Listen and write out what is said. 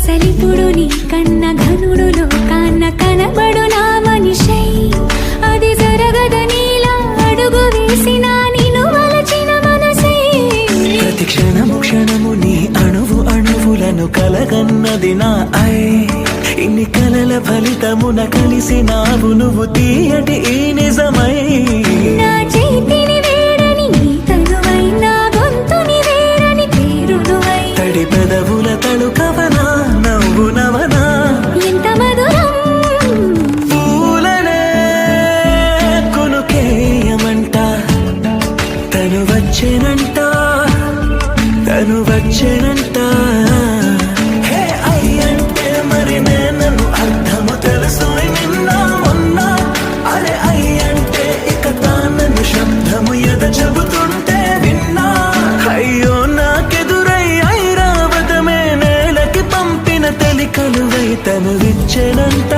అసలిపుడు నీ కన్న ఘనుడులో కాన్న కనబడు నా మనిషై అది జరగదనిలా అడుగు వేసిన నిన్ను వలచిన మనసై ప్రతి క్షణము క్షణము నీ అణువు అణువులను కలగన్నది నా ఐ ఇన్ని కలల ఫలితమున కలిసినావు నువ్వు తీయటి ఈ నిజమై నా చేతిని వేడని నీ తనువై నా గొంతుని వేడని పేరు నువ్వై తడి పెదవుల తడుకవనా నవ్వు నవనా ఎంత మధురం పూలనే కొనుకేయమంట తను వచ్చేనంట తను వచ్చేనంట హే అయ్యంటే మరి నేను అర్థము తెలుసు నిన్న మొన్న అరే అయ్యంటే ఇక తానను శబ్దము ఎద చెబుతుంటే విన్నా అయ్యో నాకెదురై ఐరావతమే నేలకి పంపిన తెలికలువై తను విచ్చెనంట